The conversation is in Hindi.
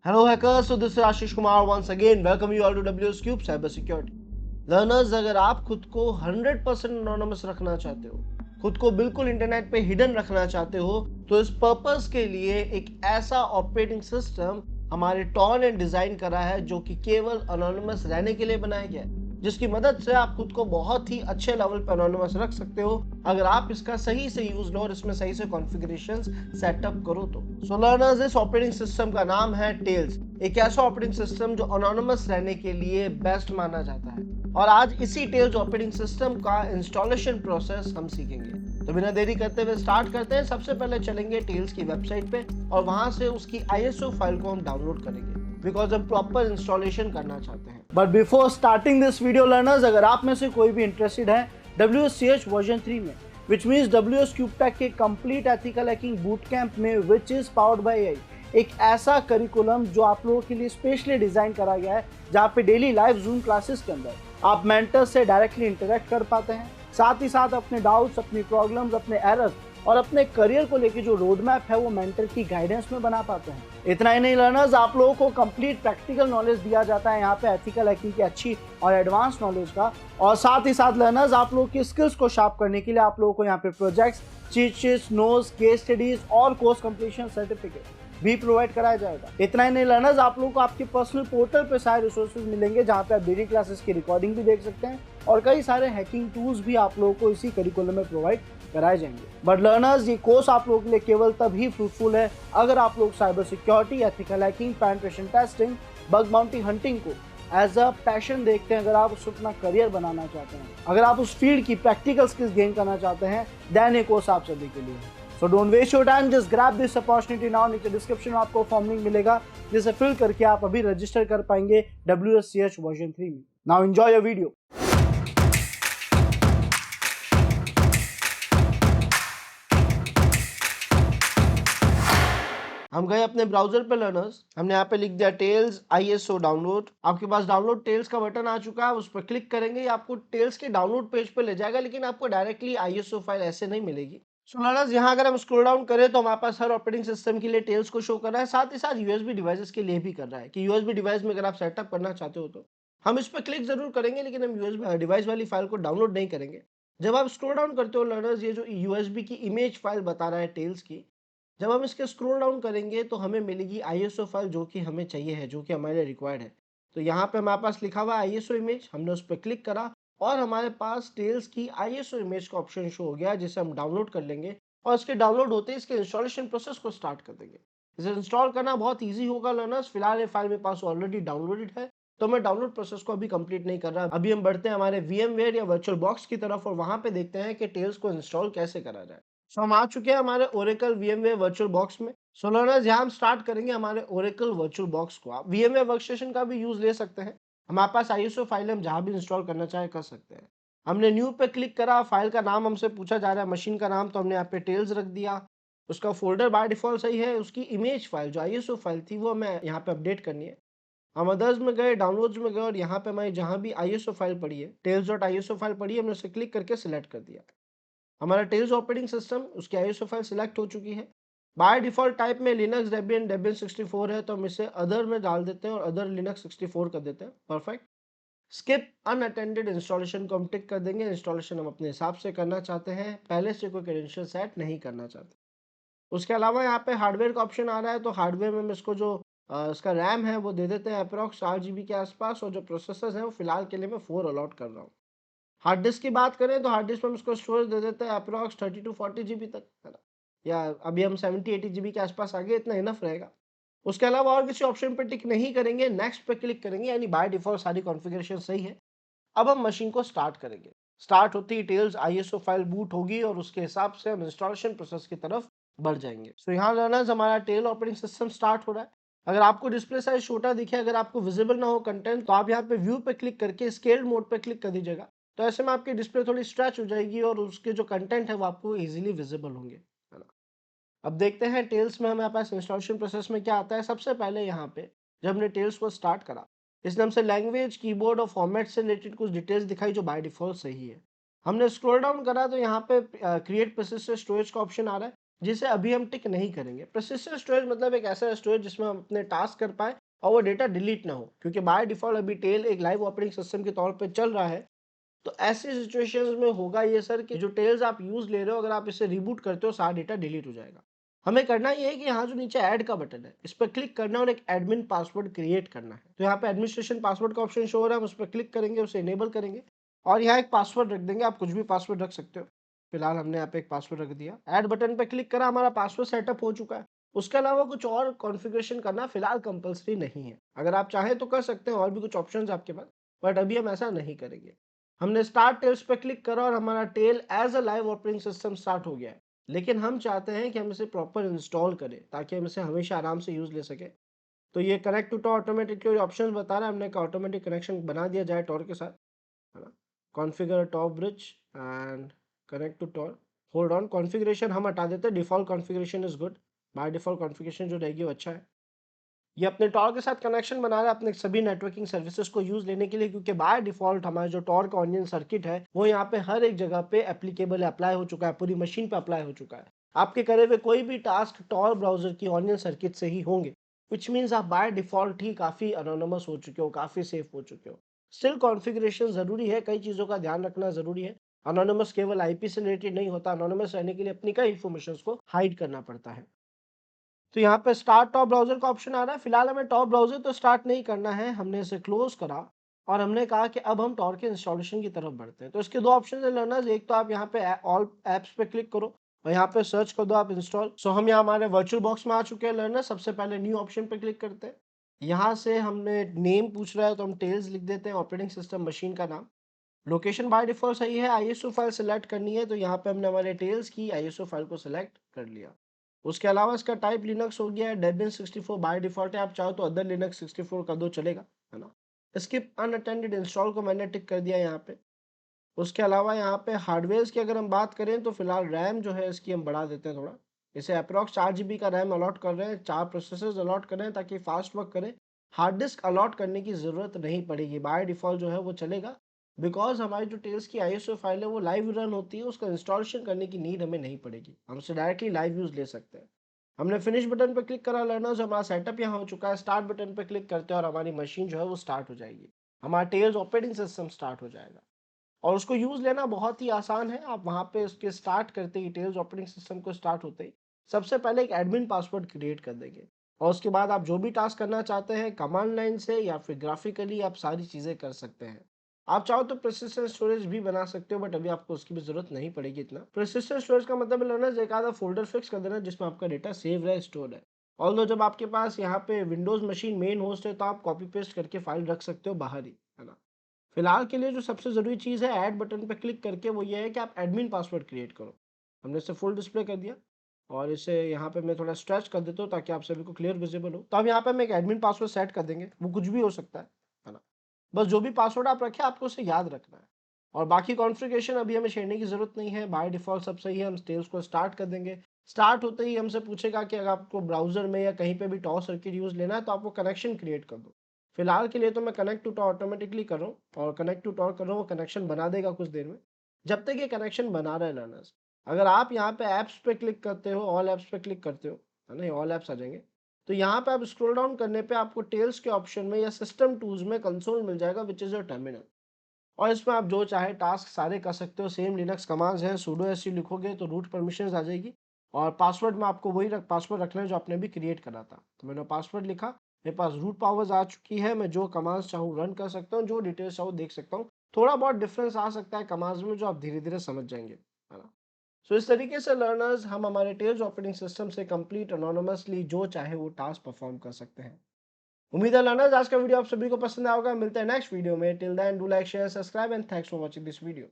Hello hackers, so this is Ashish Kumar once again. Welcome you all to WS Cube Cyber Security. Learners, अगर आप खुद को 100% anonymous रखना चाहते हो, खुद को बिल्कुल इंटरनेट पे हिडन रखना चाहते हो, तो इस पर्पस के लिए एक ऐसा ऑपरेटिंग सिस्टम हमारे टॉन एंड डिजाइन करा है जो कि केवल अनोनिमस रहने के लिए बनाया गया है, जिसकी मदद से आप खुद को बहुत ही अच्छे लेवल पर अनोनिमस रख सकते हो अगर आप इसका सही से यूज लो और इसमें सही से कॉन्फ़िगरेशंस सेटअप करो तो। सो लर्नर्स, इस ऑपरेटिंग सिस्टम का नाम है टेल्स, एक ऐसा ऑपरेटिंग सिस्टम जो अनोनिमस रहने के लिए बेस्ट माना जाता है। और आज इसी टेल्स ऑपरेटिंग सिस्टम का इंस्टॉलेशन प्रोसेस हम सीखेंगे। तो बिना देरी करते हुए स्टार्ट करते हैं। सबसे पहले चलेंगे टेल्स की वेबसाइट पे और वहां से उसकी ISO फाइल को हम डाउनलोड करेंगे बिकॉज हम प्रॉपर इंस्टॉलेशन करना चाहते हैं। But before starting this video learners, अगर आप में से कोई भी इंटरेस्टेड है WSCH वर्जन 3 में, विच मीन्स WS CubeTech के complete ethical hacking boot camp में, which is powered by AI, एक ऐसा करिकुलम जो आप लोगों के लिए स्पेशली डिजाइन करा गया है, जहाँ पे डेली लाइव जूम क्लासेस के अंदर आप मेंटर से डायरेक्टली इंटरेक्ट कर पाते हैं, साथ ही साथ अपने डाउट्स, अपनी प्रॉब्लम्स, अपने एरर्स और अपने करियर को लेके जो रोड मैप है वो मेंटर की गाइडेंस में बना पाते हैं। इतना ही नहीं लर्नर्स, आप लोगों को कंप्लीट प्रैक्टिकल नॉलेज दिया जाता है यहाँ पे एथिकल हैकिंग की अच्छी और एडवांस नॉलेज का। और साथ ही साथ लर्नर्स, आप लोगों की स्किल्स को शार्प करने के लिए आप लोगों को यहाँ पे projects, cheat sheets, notes, case studies और कोर्स कंप्लीशन सर्टिफिकेट भी प्रोवाइड कराया जाएगा। इतना ही नहीं लर्नर्स, आप लोगों को आपके पर्सनल पोर्टल पे सारे रिसोर्सेज मिलेंगे जहाँ पे आप डेली क्लासेस की रिकॉर्डिंग भी देख सकते हैं और कई सारे हैकिंग टूल्स भी आप लोगों को इसी करिकुलम में प्रोवाइड कराए जाएंगे। बट लर्नर्स, ये कोर्स आप लोगों के लिए केवल तभी फ्रूटफुल है अगर आप लोग cyber security, ethical hacking, penetration testing, bug bounty hunting को एज अ पैशन देखते हैं, अगर आप उसको अपना करियर बनाना चाहते हैं, अगर आप उस फील्ड की प्रैक्टिकल स्किल्स गेन करना चाहते हैं, देन ये कोर्स आप सभी के लिए है। So don't waste your time, just grab this opportunity now. नीचे डिस्क्रिप्शन में आपको फॉर्म लिंक मिलेगा जिसे फिल करके आप अभी रजिस्टर कर पाएंगे WSCH वर्जन 3 में। Now enjoy your video. हम गए अपने ब्राउजर पे लर्नर्स, हमने यहाँ पे लिख दिया टेल्स ISO डाउनलोड। आपके पास डाउनलोड टेल्स का बटन आ चुका है, उस पर क्लिक करेंगे, आपको टेल्स के डाउनलोड पेज पे ले जाएगा, लेकिन आपको डायरेक्टली ISO फाइल ऐसे नहीं मिलेगी। सो लर्नर्स, यहाँ अगर हम स्क्रॉल डाउन करें तो हमारे पास हर ऑपरेटिंग सिस्टम के लिए टेल्स को शो कर रहा है, साथ ही साथ USB डिवाइसेस के लिए भी कर रहा है कि USB डिवाइस में अगर आप सेटअप करना चाहते हो तो हम इस पर क्लिक जरूर करेंगे, लेकिन हम USB डिवाइस वाली फाइल को डाउनलोड नहीं करेंगे। जब आप स्क्रॉल डाउन करते हो लर्नर्स, ये जो USB की इमेज फाइल बता रहा है टेल्स की, जब हम इसके स्क्रॉल डाउन करेंगे तो हमें मिलेगी ISO फाइल जो कि हमें चाहिए है, जो कि हमारे लिए रिक्वायर्ड है। तो यहाँ पे हमारे पास लिखा हुआ है ISO इमेज, हमने उस पर क्लिक करा और हमारे पास टेल्स की ISO इमेज का ऑप्शन शो हो गया, जिसे हम डाउनलोड कर लेंगे और इसके डाउनलोड होते ही इसके इंस्टॉलेशन प्रोसेस को स्टार्ट कर देंगे। इसे इंस्टॉल करना बहुत ईजी होगा लर्नर्स। फिलहाल ये फाइल मेरे पास ऑलरेडी डाउनलोडेड है, तो मैं डाउनलोड प्रोसेस को अभी कंप्लीट नहीं कर रहा। अभी हम बढ़ते हैं हमारे VMware या वर्चुअल बॉक्स की तरफ और वहां पे देखते हैं कि टेल्स को इंस्टॉल कैसे करा जाए। सो हम आ चुके हैं हमारे Oracle VMware वर्चुअल बॉक्स में। सो लर्नर्स, यहाँ हम स्टार्ट करेंगे हमारे Oracle वर्चुअल बॉक्स को। आप VMware वर्कस्टेशन का भी यूज ले सकते हैं, हमारे पास ISO फाइल हम जहाँ भी इंस्टॉल करना चाहे कर सकते हैं। हमने न्यू पे क्लिक करा, फाइल का नाम हमसे पूछा जा रहा है, मशीन का नाम, तो हमने यहाँ पे टेल्स रख दिया। उसका फोल्डर बाय डिफॉल्ट सही है, उसकी इमेज फाइल जो ISO फाइल थी वो हमें यहाँ पे अपडेट करनी है। हम अदर्स में गए, डाउनलोड्स में गए और यहाँ पे हमारी जहाँ भी ISO फाइल पड़ी है, टेल्स.iso फाइल पड़ी है, हमने उसे क्लिक करके सिलेक्ट कर दिया। हमारा टेल्स ऑपरेटिंग सिस्टम, उसकी ISO फाइल सिलेक्ट हो चुकी है। बाय डिफॉल्ट टाइप में लिनक्स, डेबियन, डेबियन 64 है, तो हम इसे अदर में डाल देते हैं और अदर लिनक्स 64 कर देते हैं। परफेक्ट। स्किप अनअटेंडेड इंस्टॉलेशन को हम टिक कर देंगे। इंस्टॉलेशन हम अपने हिसाब से करना चाहते हैं, पहले से कोई क्रेडेंशियल सेट नहीं करना चाहते। उसके अलावा यहाँ पे हार्डवेयर का ऑप्शन आ रहा है, तो हार्डवेयर में हम इसको जो इसका रैम है वो दे देते हैं अप्रॉक्स 4 GB के आसपास, और जो प्रोसेसर है वो फिलहाल के लिए मैं 4 अलॉट कर रहा हूँ। हार्ड डिस्क की बात करें तो हार्ड डिस्क में हम इसको स्टोरेज दे देते हैं अप्रॉक्स 30 to 40 GB तक, है ना, या अभी हम 70-80 GB के आसपास आ गए, इतना इनफ रहेगा। उसके अलावा और किसी ऑप्शन पे टिक नहीं करेंगे, नेक्स्ट पे क्लिक करेंगे, यानी बाय डिफॉल्ट सारी कॉन्फ़िगरेशन सही है। अब हम मशीन को स्टार्ट करेंगे। स्टार्ट होते he tells ISO file boot होगी और उसके हिसाब से हम इंस्टॉलेशन प्रोसेस की तरफ बढ़ जाएंगे। सो यहाँ लर्नर्स, हमारा टेल ऑपरेटिंग सिस्टम स्टार्ट हो रहा है। अगर आपको डिस्प्ले साइज छोटा दिखे, अगर आपको विजिबल ना हो कंटेंट, तो आप यहाँ पे व्यू पे क्लिक करके स्केल्ड मोड पे क्लिक कर दीजिएगा। तो ऐसे में आपकी डिस्प्ले थोड़ी स्ट्रेच हो जाएगी और उसके जो कंटेंट है वो आपको इजीली विजिबल होंगे, है ना। अब देखते हैं टेल्स में हमारे पास इंस्टॉलेशन प्रोसेस में क्या आता है। सबसे पहले यहाँ पे जब हमने टेल्स को स्टार्ट करा, इसने हमसे लैंग्वेज, कीबोर्ड और फॉर्मेट से रिलेटेड कुछ डिटेल्स दिखाई जो बाय डिफॉल्ट सही है। हमने स्क्रॉल डाउन करा तो यहाँ पे क्रिएट persistent स्टोरेज का ऑप्शन आ रहा है, जिसे अभी हम टिक नहीं करेंगे। persistent स्टोरेज मतलब एक ऐसा स्टोरेज जिसमें हम अपने टास्क कर पाए और वो डेटा डिलीट ना हो, क्योंकि बाय डिफॉल्ट अभी टेल एक लाइव ऑपरेटिंग सिस्टम के तौर पे चल रहा है। तो ऐसी सिचुएशंस में होगा ये सर कि जो टेल्स आप यूज ले रहे हो, अगर आप इसे रिबूट करते हो सारा डेटा डिलीट हो जाएगा। हमें करना ये है कि यहाँ जो नीचे ऐड का बटन है इस पर क्लिक करना और एक एडमिन पासवर्ड क्रिएट करना है। तो यहाँ पे एडमिनिस्ट्रेशन पासवर्ड का ऑप्शन शो हो रहा है, हम उस पर क्लिक करेंगे, उसे इनेबल करेंगे और यहाँ एक पासवर्ड रख देंगे। आप कुछ भी पासवर्ड रख सकते हो, फिलहाल हमने यहाँ पे एक पासवर्ड रख दिया। ऐड बटन पे क्लिक करा, हमारा पासवर्ड सेटअप हो चुका है। उसके अलावा कुछ और कॉन्फ़िगरेशन करना फिलहाल कंपल्सरी नहीं है। अगर आप चाहें तो कर सकते हैं, और भी कुछ ऑप्शंस आपके पास, बट अभी हम ऐसा नहीं करेंगे। हमने स्टार्ट टेल्स पे क्लिक करा और हमारा Tails as a live operating system start हो गया है। लेकिन हम चाहते हैं कि हम इसे प्रॉपर इंस्टॉल करें ताकि हम इसे हमेशा आराम से यूज ले सके। तो ये connect to Tor automatically option बता रहा है, हमने ऑटोमेटिक कनेक्शन बना दिया जाए टॉर के साथ, है ना। Configure Tor bridge and connect to Tor. Hold on, configuration हम हटा देते हैं, default configuration is good. By default configuration जो रहेगी वो अच्छा है। ये अपने टॉर के साथ कनेक्शन बना रहा है अपने सभी नेटवर्किंग सर्विसेज को यूज़ लेने के लिए, क्योंकि बाय डिफ़ॉल्ट हमारा जो टॉर का ऑनियन सर्किट है वो यहाँ पे हर एक जगह पे एप्लीकेबल अप्लाई हो चुका है, पूरी मशीन पे अप्लाई हो चुका है। आपके करे हुए कोई भी टास्क टॉर ब्राउज़र की ऑनियन सर्किट से ही होंगे, व्हिच मीन्स आप बाय डिफ़ॉल्ट ही काफ़ी एनोनिमस हो चुके हो, काफ़ी सेफ हो चुके हो। स्टिल कॉन्फ़िगरेशन ज़रूरी है, कई चीज़ों का ध्यान रखना ज़रूरी है। एनोनिमस केवल आईपी से रिलेटेड नहीं होता, एनोनिमस रहने के लिए अपनी कई इन्फॉर्मेशंस को हाइड करना पड़ता है। तो यहाँ पे स्टार्ट टॉप ब्राउज़र का ऑप्शन आ रहा है। फिलहाल हमें टॉप ब्राउज़र तो स्टार्ट नहीं करना है, हमने इसे क्लोज़ करा और हमने कहा कि अब हम टॉर के इंस्टॉलेशन की तरफ बढ़ते हैं। तो इसके 2 ऑप्शन है लर्नर्स, एक तो आप यहाँ पे ऑल ऐप्स पे क्लिक करो और यहाँ पे सर्च कर दो आप इंस्टॉल। सो हम यहाँ हमारे वर्चुअल बॉक्स में आ चुके हैं लर्नर्स। सबसे पहले न्यू ऑप्शन पे क्लिक करते हैं। यहाँ से हमने नेम पूछ रहा है तो हम टेल्स लिख देते हैं, ऑपरेटिंग सिस्टम मशीन का नाम। लोकेशन बाय डिफ़ॉल्ट सही है, आईएसओ फाइल सेलेक्ट करनी है तो यहाँ पे हमने हमारे टेल्स की आईएसओ फाइल को सेलेक्ट कर लिया। उसके अलावा इसका टाइप लिनक्स हो गया है, डेबियन 64 बाय डिफ़ॉल्ट है, आप चाहो तो अदर लिनक्स 64 कर दो चलेगा, है ना। स्किप अनअटेंडेड इंस्टॉल को मैंने टिक कर दिया यहाँ पे। उसके अलावा यहाँ पे हार्डवेयर्स की अगर हम बात करें तो फिलहाल रैम जो है इसकी हम बढ़ा देते हैं थोड़ा। इसे अप्रॉक्स 4 जीबी का रैम अलॉट कर रहे हैं, 4 प्रोसेसर्स अलॉट कर रहे हैं ताकि फास्ट वर्क करे। हार्ड डिस्क अलॉट करने की ज़रूरत नहीं पड़ेगी, बाय डिफ़ॉल्ट जो है वो चलेगा। बिकॉज़ हमारी जो टेल्स की आईएसओ फाइल है वो लाइव रन होती है, उसका इंस्टॉलेशन करने की नीड हमें नहीं पड़ेगी। हम उसे डायरेक्टली लाइव यूज़ ले सकते हैं। हमने फिनिश बटन पे क्लिक करा लर्नर्स, हमारा सेटअप यहाँ हो चुका है। स्टार्ट बटन पे क्लिक करते हैं और हमारी मशीन जो है वो स्टार्ट हो जाएगी। हमारा टेल्स ऑपरेटिंग सिस्टम स्टार्ट हो जाएगा। और उसको यूज़ लेना बहुत ही आसान है। आप वहाँ पे उसके स्टार्ट करते ही टेल्स ऑपरेटिंग सिस्टम को स्टार्ट होते ही सबसे पहले एक एडमिन पासवर्ड क्रिएट कर देंगे और उसके बाद आप जो भी टास्क करना चाहते हैं कमांड लाइन से या फिर ग्राफिकली आप सारी चीज़ें कर सकते हैं। आप चाहो तो persistent स्टोरेज भी बना सकते हो, बट अभी आपको उसकी भी ज़रूरत नहीं पड़ेगी इतना। persistent स्टोरेज का मतलब लर्नर्स एक आधा फ़ोल्डर फिक्स कर देना जिसमें आपका डेटा सेव रहे, स्टोर है। ऑल्दो जब आपके पास यहाँ पे विंडोज़ मशीन मेन होस्ट है तो आप कॉपी पेस्ट करके फाइल रख सकते हो बाहर ही, है ना। फिलहाल के लिए जो सबसे ज़रूरी चीज़ है ऐड बटन पे क्लिक करके वो ये है कि आप एडमिन पासवर्ड क्रिएट करो। हमने इसे फुल डिस्प्ले कर दिया और इसे यहाँ पे मैं थोड़ा स्ट्रेच कर देता हूँ ताकि आप सभी को क्लियर विजिबल हो। तो अब यहाँ पे हम एक एडमिन पासवर्ड सेट कर देंगे, वो कुछ भी हो सकता है ना। बस जो भी पासवर्ड आप रखें आपको उसे याद रखना है और बाकी कॉन्फ़िगरेशन अभी हमें छेड़ने की ज़रूरत नहीं है। बाय डिफ़ॉल्ट सब सही है। हम टेल्स को स्टार्ट कर देंगे। स्टार्ट होते ही हमसे पूछेगा कि अगर आपको ब्राउज़र में या कहीं पे भी टॉर सर्किट यूज़ लेना है तो आप वो कनेक्शन क्रिएट कर दो। फिलहाल के लिए तो मैं कनेक्ट टू टॉर ऑटोमेटिकली कर रहा हूँ और कनेक्ट टू टॉर कर रहा हूँ, वो कनेक्शन बना देगा कुछ देर में। जब तक ये कनेक्शन बना रहा है लर्नर्स, अगर आप यहाँ पे ऐप्स पे क्लिक करते हो, ऑल ऐप्स पे क्लिक करते हो, है ना, ये ऑल ऐप्स आ जाएंगे। तो यहाँ पे आप स्क्रॉल डाउन करने पे आपको टेल्स के ऑप्शन में या सिस्टम टूल्स में कंसोल मिल जाएगा विच इज़ योर टर्मिनल। और इसमें आप जो चाहे टास्क सारे कर सकते हो। सेम लिनक्स कमांड्स हैं, sudo su लिखोगे तो रूट परमिशंस आ जाएगी और पासवर्ड में आपको वही पासवर्ड रखना है जो आपने अभी क्रिएट करा था। तो मैंने पासवर्ड लिखा, मेरे पास रूट पावर्स आ चुकी है, मैं जो कमांड्स चाहूँ रन कर सकता हूँ, जो डिटेल्स चाहूँ देख सकता हूँ। थोड़ा बहुत डिफरेंस आ सकता है कमांड्स में जो आप धीरे-धीरे समझ जाएँगे, है ना? सो इस तरीके से लर्नर्स हम हमारे टेल्स ऑपरेटिंग सिस्टम से कंप्लीट एनोनिमसली जो चाहे वो टास्क परफॉर्म कर सकते हैं। उम्मीद है लर्नर्स आज का वीडियो आप सभी को पसंद आया होगा। मिलते हैं नेक्स्ट वीडियो में। Till then do like share subscribe and thanks for watching this video.